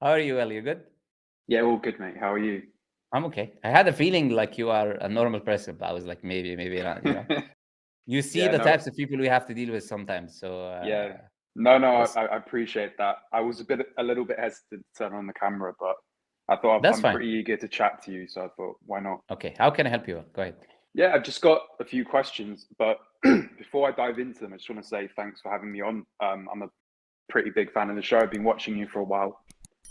How are you? Well, you good? Yeah, all good, mate. How are you? I'm okay. I had a feeling like you are a normal person, but I was like, maybe not. You see Yeah, the no, types of people we have to deal with sometimes. So yeah, no, that's I appreciate that. I was a little bit hesitant to turn on the camera, but I thought that's I'm fine. pretty eager to chat to you, so I thought, why not? Okay, how can I help you? Go ahead. Yeah, I've just got a few questions, but before I dive into them, I just want to say thanks for having me on. I'm a pretty big fan of the show. I've been watching you for a while.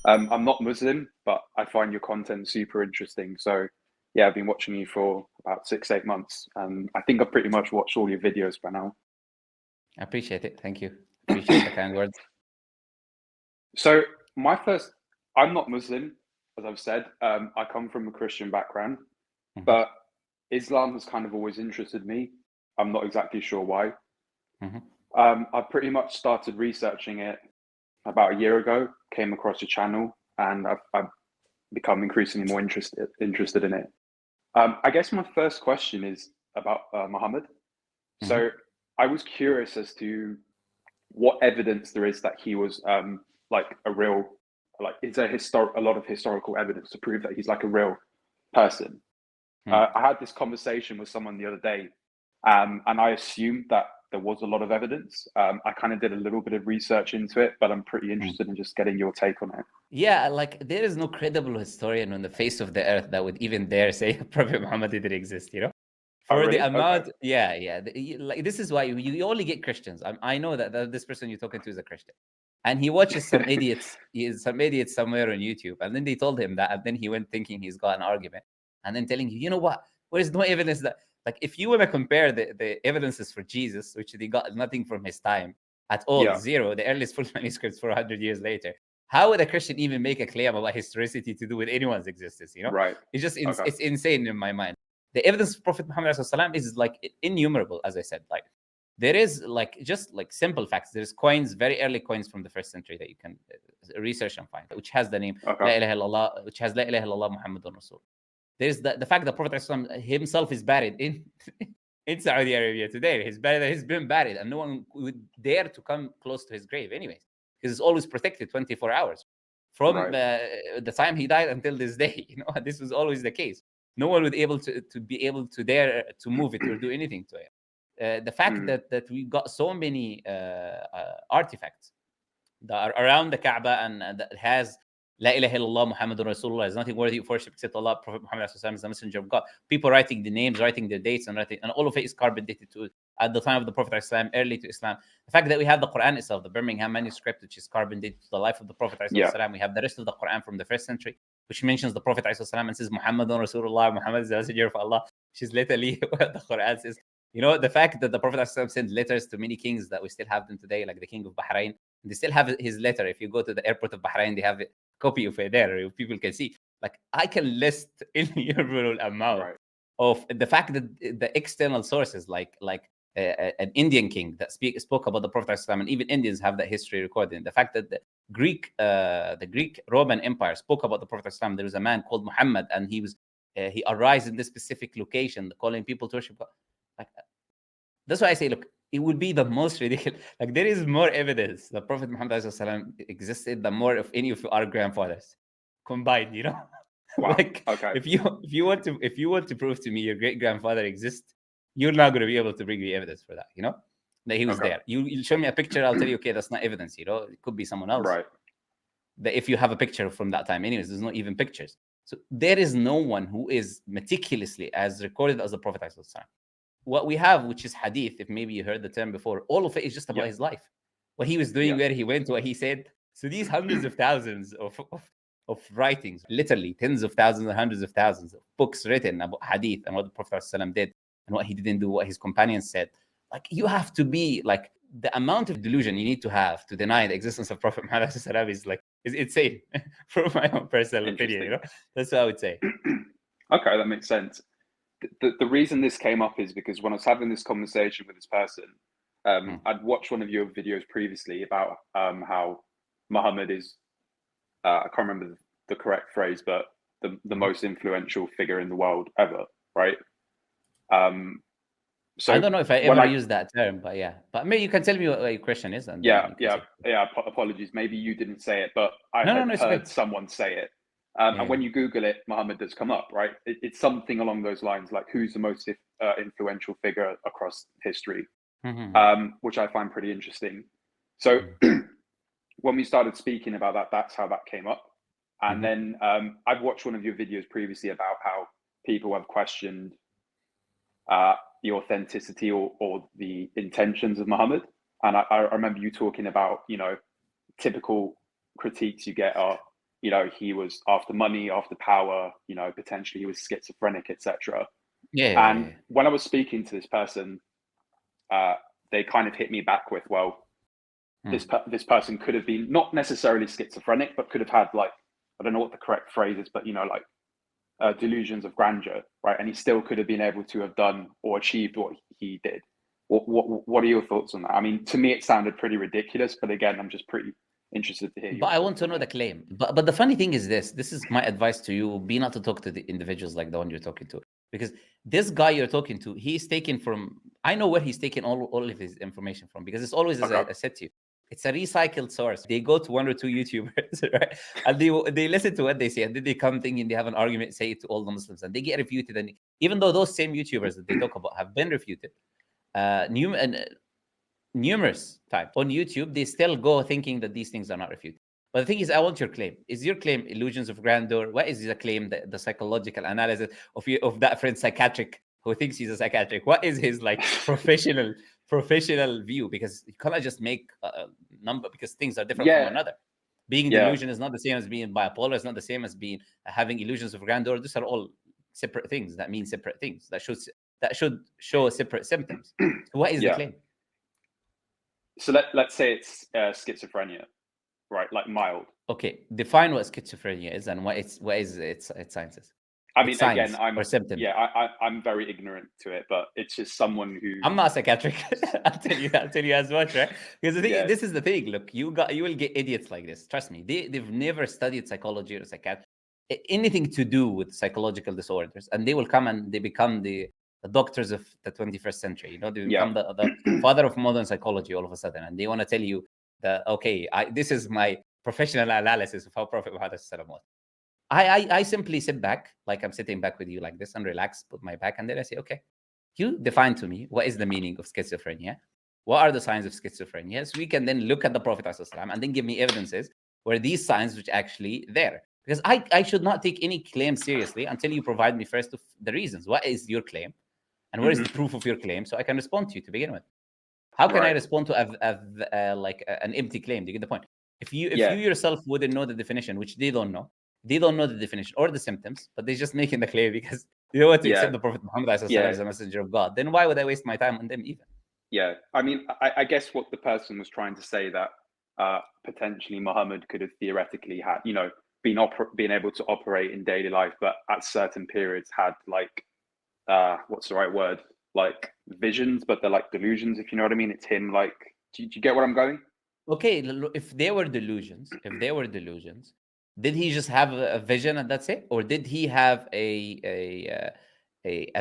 I'm not Muslim, but I find your content super interesting. So, yeah, I've been watching you for about 6, 8 months. I think I've pretty much watched all your videos by now. I appreciate it. Thank you. Appreciate the kind words. So my first, I'm not Muslim, as I've said. I come from a Christian background, Hmm. but Islam has kind of always interested me. I'm not exactly sure why. Hmm. I pretty much started researching it about a year ago. Came across your channel, and I've become increasingly more interested in it. I guess my first question is about Muhammad. Hmm. So I was curious as to what evidence there is that he was like a real, like is there a lot of historical evidence to prove that he's like a real person. I had this conversation with someone the other day, and I assumed that there was a lot of evidence. I kind of did a little bit of research into it, but I'm pretty interested in just getting your take on it. Yeah, like there is no credible historian on the face of the earth that would even dare say Prophet Muhammad didn't exist. Oh, For the really? Okay. amount, yeah. Like this is why you only get Christians. I know that this person you're talking to is a Christian, and he watches some idiots. He is some idiots somewhere on YouTube, and then they told him that, and then he went thinking he's got an argument, and then telling you, you know what? There is no evidence that, like, if you want to compare the evidences for Jesus, which they got nothing from his time at all, Yeah. zero, the earliest full manuscripts 400 years later. How would a Christian even make a claim about historicity to do with anyone's existence? Right. It's just Okay. it's insane in my mind. The evidence of Prophet Muhammad is like innumerable, as I said. Like there is like just like simple facts. There's coins, very early coins from the first century that you can research and find, which has the name Okay. La ilaha illallah, which has La ilaha illallah Muhammadun Rasul. There's the fact that Prophet himself is buried in in Saudi Arabia today. He's been buried, and no one would dare to come close to his grave, anyways, because it's always protected 24 hours from Right. the time he died until this day. This was always the case. No one would be able to dare to move it or do anything to it. The fact Mm. that we got so many artifacts that are around the Kaaba and that has La ilaha illallah Muhammadun Rasulullah is nothing worthy of worship except Allah. Prophet Muhammad is the messenger of God. People writing the names, writing the dates, and all of it is carbon dated to at the time of the Prophet Islam, early to Islam. The fact that we have the Quran itself, the Birmingham manuscript, which is carbon dated to the life of the Prophet Yeah. Islam. We have the rest of the Quran from the first century, which mentions the Prophet Islam and says Muhammadun Rasulullah, Muhammad is the messenger of Allah, which is literally what the Quran says. The fact that the Prophet Islam sent letters to many kings that we still have them today, like the king of Bahrain. They still have his letter. If you go to the airport of Bahrain, they have a copy of it there. People can see. Like I can list innumerable amount Right. of the fact that the external sources, like an Indian king that spoke about the Prophet Islam, and even Indians have that history recorded. The fact that the Greek Roman Empire spoke about the Prophet Islam. There was a man called Muhammed, and he arose in this specific location, calling people to worship God. Like that's why I say, look, it would be the most ridiculous. Like there is more evidence that Prophet Muhammad SAW existed than more of any of our grandfathers combined. Wow. Like Okay. if you want to prove to me your great grandfather exists, you're not going to be able to bring me evidence for that. That he was Okay. there. You show me a picture, I'll tell you, okay, that's not evidence. It could be someone else. Right. That if you have a picture from that time, anyways, there's not even pictures. So there is no one who is meticulously as recorded as the Prophet SAW. What we have, which is hadith, if maybe you heard the term before, all of it is just about Yeah. his life, what he was doing, Yeah. where he went, what he said. So these hundreds of thousands of writings, literally tens of thousands and hundreds of thousands of books written about hadith and what the Prophet ﷺ did and what he didn't do, what his companions said. Like you have to be like the amount of delusion you need to have to deny the existence of Prophet Muhammad ﷺ is insane, from my own personal opinion. Interesting. That's what I would say. Okay, that makes sense. The reason this came up is because when I was having this conversation with this person, Hmm. I'd watched one of your videos previously about how Muhammad is, I can't remember the correct phrase, but the Hmm. most influential figure in the world ever, right? Um, So I don't know if I when ever used that term, but yeah. But maybe you can tell me what your question is, and then you can say. Apologies, maybe you didn't say it, but I No, had no, it's heard okay. someone say it. Yeah. And when you Google it, Muhammad does come up, right? It's something along those lines, like who's the most influential figure across history, which I find pretty interesting. So when we started speaking about that, that's how that came up. And then I've watched one of your videos previously about how people have questioned the authenticity or the intentions of Muhammad. And I remember you talking about, typical critiques you get are, he was after money, after power, potentially he was schizophrenic, etc. And when I was speaking to this person, they kind of hit me back with, well, this person could have been not necessarily schizophrenic, but could have had, like, I don't know what the correct phrase is, but delusions of grandeur, right? And he still could have been able to have done or achieved what he did. What are your thoughts on that? I mean, to me, it sounded pretty ridiculous, but again, I'm just pretty interested to hear. But I want to know the claim. But the funny thing is this is my advice to you: be not to talk to the individuals like the one you're talking to, because this guy you're talking to, he's taken from. I know where he's taken all of his information from, because it's always, as I said to you, it's a recycled source. They go to one or two YouTubers, right? And they listen to what they say, and then they come thinking they have an argument, say it to all the Muslims, and they get refuted. And even though those same YouTubers that they talk about have been refuted, numerous times on YouTube, they still go thinking that these things are not refuted. But the thing is, I want your claim. Is your claim illusions of grandeur? What is the claim, the psychological analysis of that friend psychiatric who thinks he's a psychiatric? What is his professional view? Because you cannot just make a number, because things are different from one another. Being delusion is not the same as being bipolar. It's not the same as being having illusions of grandeur. These are all separate things that mean separate things that should show separate symptoms. So what is the claim? So let's say it's schizophrenia, right? Like mild. Okay, define what schizophrenia is and what is its sciences. I mean, again, symptoms. I'm very ignorant to it, but it's just someone who. I'm not psychiatric. I'll tell you as much, right? Because the thing, this is the thing. Look, you will get idiots like this. Trust me, they've never studied psychology or psychiatry, anything to do with psychological disorders, and they will come and they become the doctors of the 21st century. They become the father of modern psychology all of a sudden, and they want to tell you that, okay, this is my professional analysis of how Prophet Muhammad was. I simply sit back, like I'm sitting back with you like this, and relax, put my back, and then I say, okay, you define to me what is the meaning of schizophrenia, what are the signs of schizophrenia, so we can then look at the Prophet and then give me evidences where these signs which actually there. Because I should not take any claim seriously until you provide me first the reasons. What is your claim? And where is the proof of your claim, so I can respond to you to begin with? How can I respond to an empty claim? Do you get the point? If you yourself wouldn't know the definition, which they don't know the definition or the symptoms, but they're just making the claim because they don't want to accept the Prophet Muhammad as a messenger of God, then why would I waste my time on them even? Yeah, I mean, I guess what the person was trying to say, that potentially Muhammad could have theoretically had, been able to operate in daily life, but at certain periods had what's the right word? Like visions, but they're like delusions, if you know what I mean. It's him, like, do you get what I'm going? Okay, if they were delusions, did he just have a vision and that's it? Or did he have a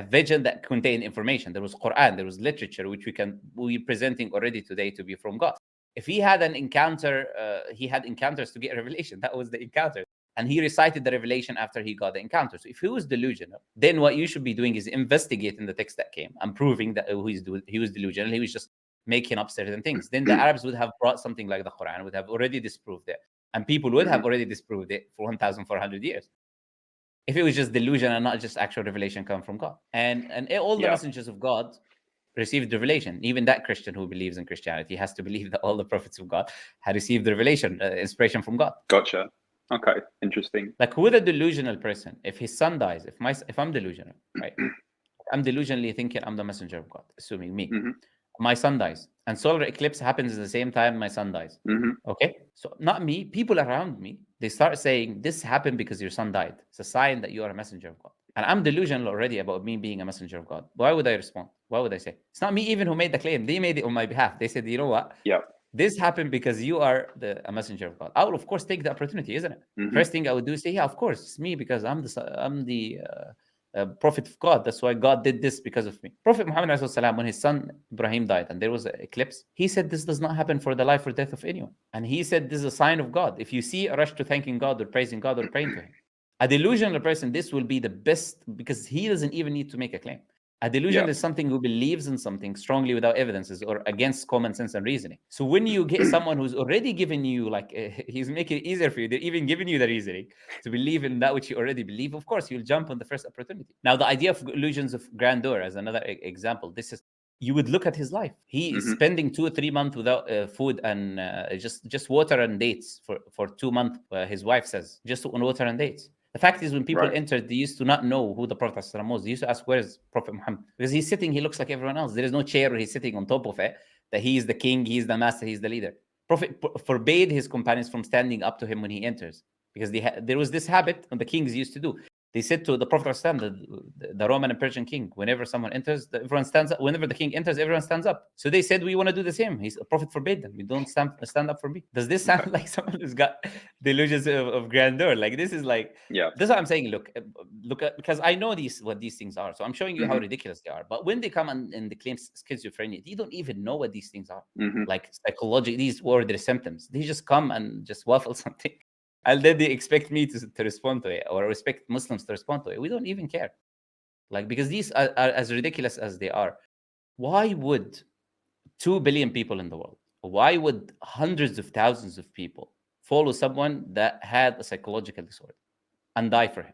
vision that contained information? There was Quran, there was literature, which we're presenting already today to be from God. If he had an encounter, he had encounters to get revelation. That was the encounter. And he recited the revelation after he got the encounter. So if he was delusional, then what you should be doing is investigating the text that came and proving that he was delusional. He was just making up certain things. Then the Arabs would have brought something like the Quran, would have already disproved it. And people would have already disproved it for 1,400 years. If it was just delusion and not just actual revelation come from God. And all the messengers of God received revelation. Even that Christian who believes in Christianity has to believe that all the prophets of God had received the revelation, inspiration from God. Gotcha. Okay, interesting. Like with a delusional person, if his son dies, if I'm delusional, right? I'm delusionally thinking I'm the messenger of God, assuming me. My son dies, and solar eclipse happens at the same time my son dies. Okay, so not me, people around me, they start saying this happened because your son died. It's a sign that you are a messenger of God. And I'm delusional already about me being a messenger of God. Why would I respond? Why would I say? It's not me even who made the claim. They made it on my behalf. They said, you know what? This happened because you are a messenger of God. I will, of course, take the opportunity, isn't it? First thing I would do is say, yeah, of course, it's me, because I'm the prophet of God. That's why God did this because of me. Prophet Muhammad ﷺ, when his son Ibrahim died and there was an eclipse, he said this does not happen for the life or death of anyone. And he said this is a sign of God. If you see a rush to thanking God or praising God or praying to him, a delusional person, this will be the best, because he doesn't even need to make a claim. A delusion is something who believes in something strongly without evidences or against common sense and reasoning. So when you get someone who's already given you, like, he's making it easier for you, they're even giving you the reasoning to believe in that which you already believe, of course, you'll jump on the first opportunity. Now, the idea of illusions of grandeur, as another example, this is, you would look at his life. He is spending 2 or 3 months without food and just water and dates for 2 months, his wife says, just on water and dates. The fact is, when people entered, they used to not know who the Prophet was. They used to ask, where is Prophet Muhammad? Because he's sitting, he looks like everyone else. There is no chair where he's sitting on top of it, that he is the king, he is the master, he's the leader. Prophet forbade his companions from standing up to him when he enters, because there was this habit and the kings used to do. They said to the Prophet, the Roman and Persian king, whenever someone enters, everyone stands up. Whenever the king enters, everyone stands up. So they said, we want to do the same. The Prophet forbade them. You don't stand up for me. Does this sound like someone who's got delusions of grandeur? Like, this is like, this is what I'm saying. Look at, because I know what these things are. So I'm showing you how ridiculous they are. But when they come and they claim schizophrenia, you don't even know what these things are. Like psychology, these were their symptoms. They just come and just waffle something. And then they expect me to respond to it, or expect Muslims to respond to it. We don't even care. Like, because these are as ridiculous as they are. Why would 2 billion people in the world, why would hundreds of thousands of people follow someone that had a psychological disorder and die for him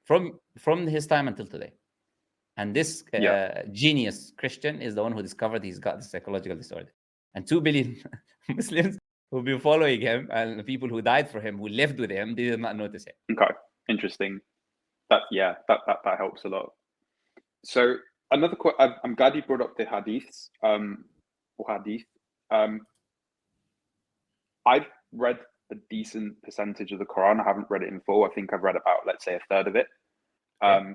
from his time until today? And this genius Christian is the one who discovered he's got the psychological disorder. And 2 billion Muslims who've been following him, and the people who died for him, who lived with him, they did not notice it. Okay, interesting. That helps a lot. So another I'm glad you brought up the hadiths, or hadith. I've read a decent percentage of the Quran. I haven't read it in full. I think I've read about, let's say, a third of it. I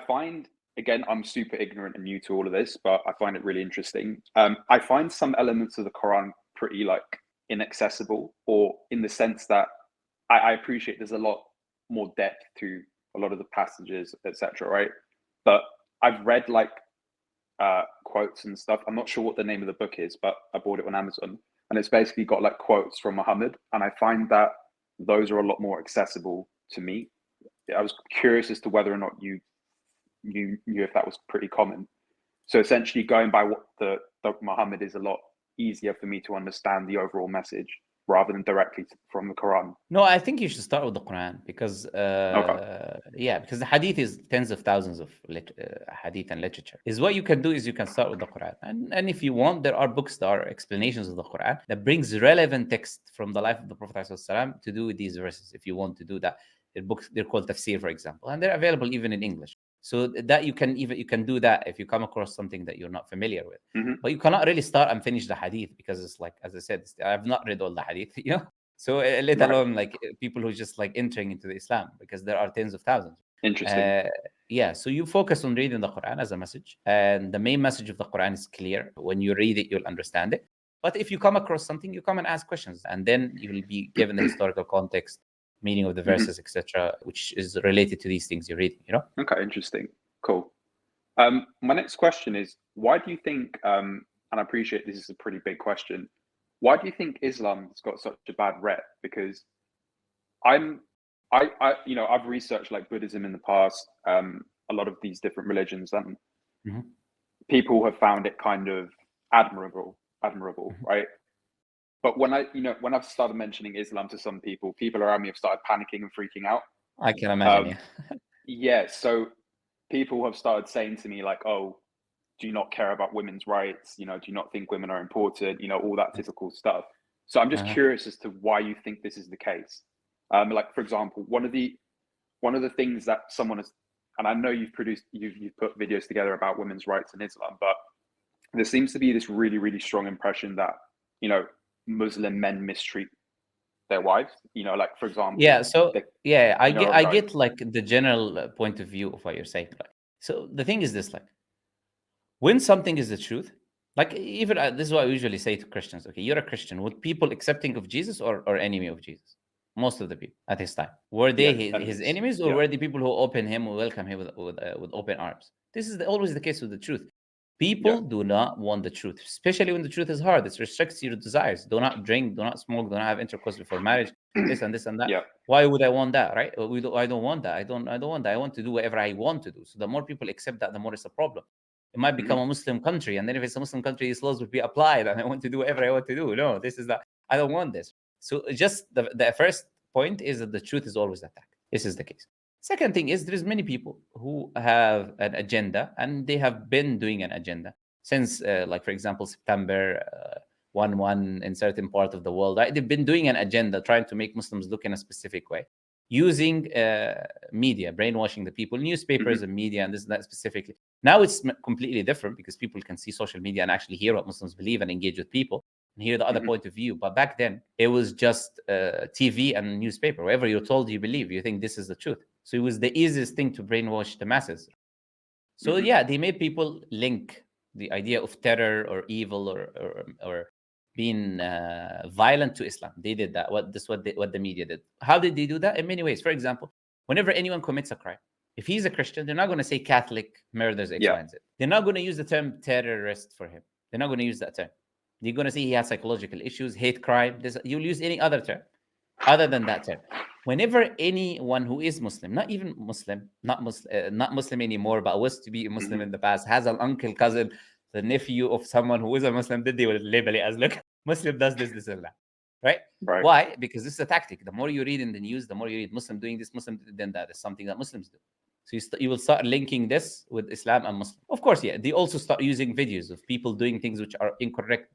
find, again, I'm super ignorant and new to all of this, but I find it really interesting. I find some elements of the Quran pretty inaccessible, or in the sense that I appreciate there's a lot more depth to a lot of the passages, etc. Right? But I've read quotes and stuff. I'm not sure what the name of the book is, but I bought it on Amazon, and it's basically got quotes from Muhammad, and I find that those are a lot more accessible to me. I was curious as to whether or not you knew if that was pretty common. So essentially, going by what the Muhammad is a lot easier for me to understand the overall message rather than directly from the Quran. No, I think you should start with the Quran, because because the hadith is tens of thousands of hadith and literature. Is what you can do is you can start with the Quran, and if you want, there are books that are explanations of the Quran that brings relevant text from the life of the Prophet ﷺ to do with these verses. If you want to do that, they're called tafsir, for example, and they're available even in English. So that you can do that if you come across something that you're not familiar with. But you cannot really start and finish the hadith, because it's like, as I said, I've not read all the hadith, so let alone people who just entering into the Islam, because there are tens of thousands. Interesting. So you focus on reading the Quran as a message, and the main message of the Quran is clear. When you read it, you'll understand it. But if you come across something, you come and ask questions, and then you will be given the historical context, meaning of the verses, etc., which is related to these things you're reading, Okay, interesting. Cool. My next question is, why do you think, and I appreciate this is a pretty big question, why do you think Islam's got such a bad rep? Because I've researched Buddhism in the past, a lot of these different religions, and people have found it kind of admirable, right? But when I've started mentioning Islam to some people around me have started panicking and freaking out. I can imagine. So people have started saying to me oh, do you not care about women's rights? Do you not think women are important? All that typical stuff. So I'm just curious as to why you think this is the case. For example, one of the things that someone has, and I know you've put videos together about women's rights in Islam, but there seems to be this really, really strong impression that Muslim men mistreat their wives, for example. I get the general point of view of what you're saying. So the thing is this, when something is the truth, even this is what I usually say to Christians. Okay, you're a Christian. Would people accepting of Jesus or enemy of Jesus? Most of the people at his time. Were they his enemies, or were the people who open him or welcome him with open arms? This is always the case with the truth. People do not want the truth, especially when the truth is hard. It restricts your desires. Do not drink, do not smoke, do not have intercourse before marriage, this and this and that. Why would I want that, right? I don't want that. I don't want that. I want to do whatever I want to do. So the more people accept that, the more it's a problem. It might become a Muslim country, and then if it's a Muslim country, these laws will be applied, and I want to do whatever I want to do. No, this is that. I don't want this. So just the first point is that the truth is always attacked. This is the case. Second thing is there's many people who have an agenda, and they have been doing an agenda since, like, for example, September 1 in certain part of the world. Right? They've been doing an agenda trying to make Muslims look in a specific way, using media, brainwashing the people, newspapers and media, and this and that specifically. Now it's completely different because people can see social media and actually hear what Muslims believe and engage with people and hear the other point of view. But back then, it was just TV and newspaper. Whatever you're told, you believe. You think this is the truth. So it was the easiest thing to brainwash the masses. So yeah, they made people link the idea of terror or evil or being violent to Islam. They did that. What the media did. How did they do that? In many ways. For example, whenever anyone commits a crime, if he's a Christian, they're not going to say Catholic murders X, Y, and Z. They're not going to use the term terrorist for him. They're not going to use that term. They're going to say he has psychological issues, hate crime. You'll use any other term other than that term. Whenever anyone who is Muslim, not even Muslim, not Muslim anymore, but was to be a Muslim in the past, has an uncle, cousin, the nephew of someone who is a Muslim, they will label it as, look, Muslim does this, and that. Right? Why? Because this is a tactic. The more you read in the news, the more you read Muslim doing this, Muslim, then that is something that Muslims do. So you will start linking this with Islam and Muslim. Of course, yeah. They also start using videos of people doing things which are incorrect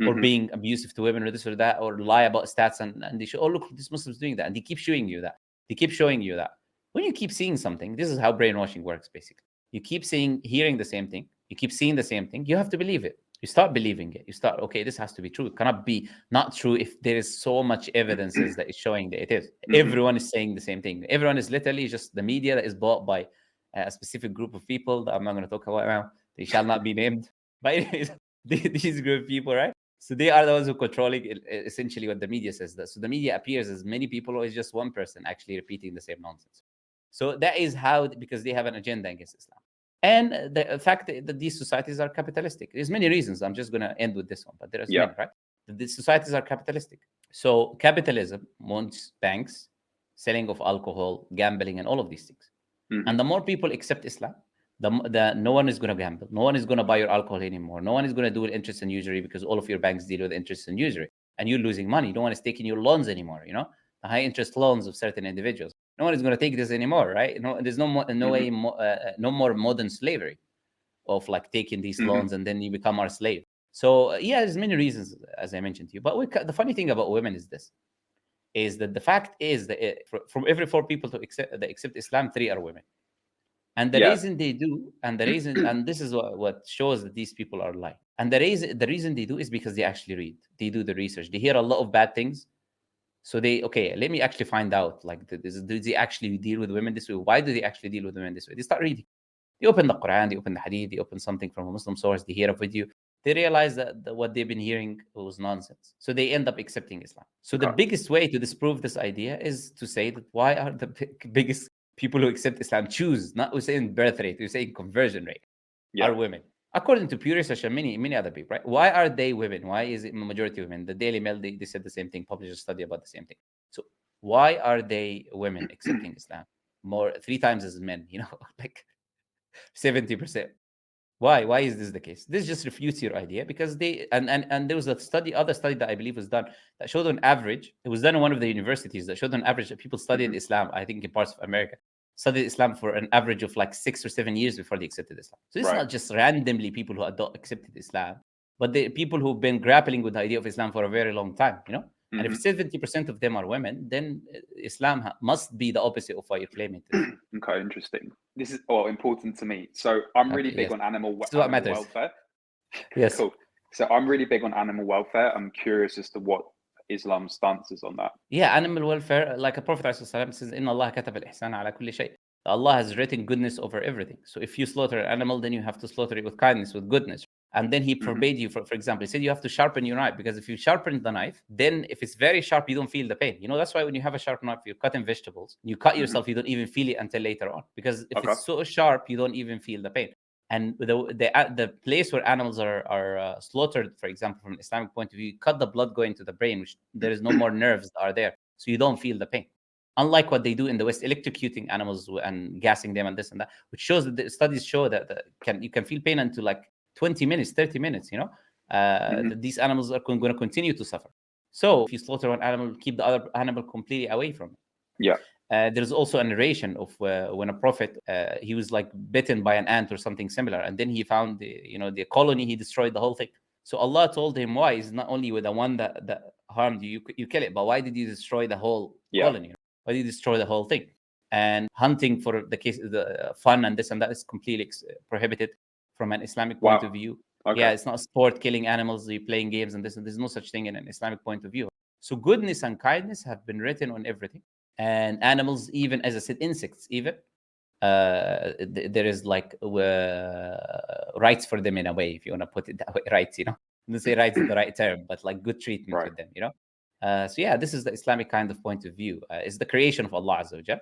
or being abusive to women or this or that, or lie about stats. And they show, oh, look, this Muslim's doing that. And they keep showing you that. They keep showing you that. When you keep seeing something, this is how brainwashing works, basically. You keep hearing the same thing. You keep seeing the same thing. You have to believe it. You start believing it. You start, okay, this has to be true. It cannot be not true if there is so much evidences that is showing that it is. Everyone is saying the same thing. Everyone is literally just the media that is bought by a specific group of people that I'm not going to talk about now. They shall not be named. But anyways, these group of people, right? So they are the ones who controlling essentially what the media says. So the media appears as many people, or is just one person actually repeating the same nonsense. So that is how, because they have an agenda against Islam. And the fact that these societies are capitalistic. There's many reasons. I'm just going to end with this one, but there's many, right? These societies are capitalistic. So capitalism wants banks, selling of alcohol, gambling, and all of these things. And the more people accept Islam, no one is going to gamble. No one is going to buy your alcohol anymore. No one is going to do interest and usury, because all of your banks deal with interest and usury. And you're losing money. No one is taking your loans anymore, the high interest loans of certain individuals. No one is going to take this anymore, right? No, there's no more modern slavery of like taking these loans and then you become our slave. So yeah, there's many reasons, as I mentioned to you. But the funny thing about women is this: is that the fact is that from every 4 people that accept Islam, 3 are women. And the reason they do, and this is what shows that these people are lying. And the reason they do is because they actually read, they do the research, they hear a lot of bad things. So let me actually find out, like, do they actually deal with women this way? Why do they actually deal with women this way? They start reading. They open the Quran, they open the Hadith, they open something from a Muslim source, they hear a video. They realize that what they've been hearing was nonsense. So they end up accepting Islam. So the biggest way to disprove this idea is to say that why are the biggest people who accept Islam choose, not we're saying birth rate, we're saying conversion rate, are women. According to Pew Research and many other people, right? Why are they women? Why is it majority women? The Daily Mail, they said the same thing, published a study about the same thing. So why are they women accepting Islam? 3 times as men, like 70%. Why is this the case? This just refutes your idea, because they and there was other study that I believe was done that showed on average, it was done in one of the universities, that showed on average that people studied Islam, I think in parts of America, studied Islam for an average of like 6 or 7 years before they accepted Islam. So it's not just randomly people who accepted Islam, but the people who've been grappling with the idea of Islam for a very long time, And if 70% of them are women, then Islam must be the opposite of what you're claiming to be. Okay, interesting. This is important to me. So I'm really big on animal welfare. Yes. Cool. So I'm really big on animal welfare. I'm curious as to what Islam's stance is on that. Yeah, animal welfare, like a Prophet ﷺ says, "Inna Allah kataba al-ihsana ala kulli shay." Allah has written goodness over everything. So if you slaughter an animal, then you have to slaughter it with kindness, with goodness. And then he forbade you, for example, he said you have to sharpen your knife, because if you sharpen the knife, then if it's very sharp, you don't feel the pain. That's why when you have a sharp knife, you're cutting vegetables, you cut yourself, you don't even feel it until later on, because if it's so sharp, you don't even feel the pain. And the place where animals are slaughtered, for example, from an Islamic point of view, you cut the blood going to the brain, which there is no more nerves that are there, so you don't feel the pain. Unlike what they do in the West, electrocuting animals and gassing them and this and that, which shows that the studies show that you can feel pain until like 20 minutes, 30 minutes, that these animals are going to continue to suffer. So if you slaughter one animal, keep the other animal completely away from it. Yeah. There's also a narration of when a prophet, he was like bitten by an ant or something similar, and then he found the colony, he destroyed the whole thing. So Allah told him, why is not only with the one that harmed you kill it, but why did you destroy the whole colony? Why did you destroy the whole thing? And hunting for the fun and this and that is completely prohibited from an Islamic point of view. Okay. Yeah, it's not sport, killing animals, you're playing games and this, and there's no such thing in an Islamic point of view. So goodness and kindness have been written on everything. And animals, even, as I said, insects, even, there is like rights for them in a way, if you want to put it that way. Rights, I don't say rights is the right term, but like good treatment with them, so yeah, this is the Islamic kind of point of view. It's the creation of Allah Azza wa Jal.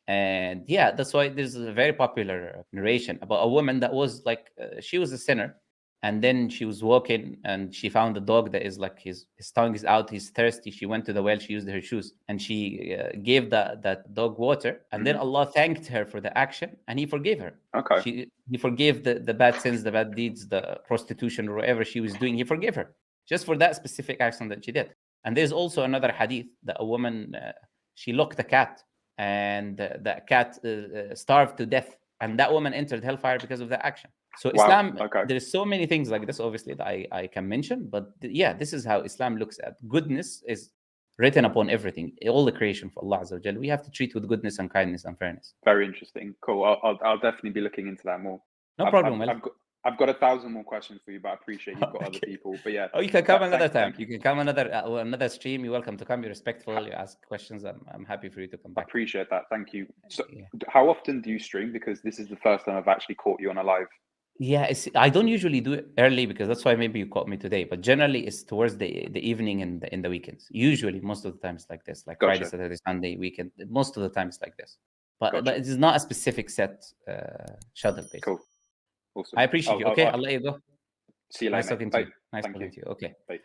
And yeah, that's why there's a very popular narration about a woman that was like, she was a sinner, and then she was walking and she found a dog that is like, his tongue is out, he's thirsty. She went to the well, she used her shoes, and she gave that dog water, and then Allah thanked her for the action, and he forgave her. Okay. He forgave the bad sins, the bad deeds, the prostitution, or whatever she was doing. He forgave her just for that specific action that she did. And there's also another hadith that a woman, she locked a cat, and that cat starved to death, and that woman entered hellfire because of that action. So Islam, there's so many things like this, obviously, that I can mention, but yeah, this is how Islam looks at goodness. Is written upon everything, all the creation for Allah Azza wa Jal. We have to treat with goodness and kindness and fairness. Very interesting. Cool. I'll definitely be looking into that more. No problem. I've got 1,000 more questions for you, but I appreciate you've got other people. But yeah. Oh, you can come another time. You can come another stream. You're welcome to come. You're respectful. You ask questions. I'm happy for you to come back. I appreciate that. Thank you. So, how often do you stream? Because this is the first time I've actually caught you on a live. Yeah, I don't usually do it early, because that's why maybe you caught me today. But generally, it's towards the evening and in the weekends. Usually, most of the time it's like this, like Friday, Saturday, Sunday, weekend. Most of the time it's like this. But it is not a specific set schedule based. Cool. Awesome. I appreciate you. Okay, I'll let you go. See you later. Nice talking to you. Nice talking to you. Okay. Bye.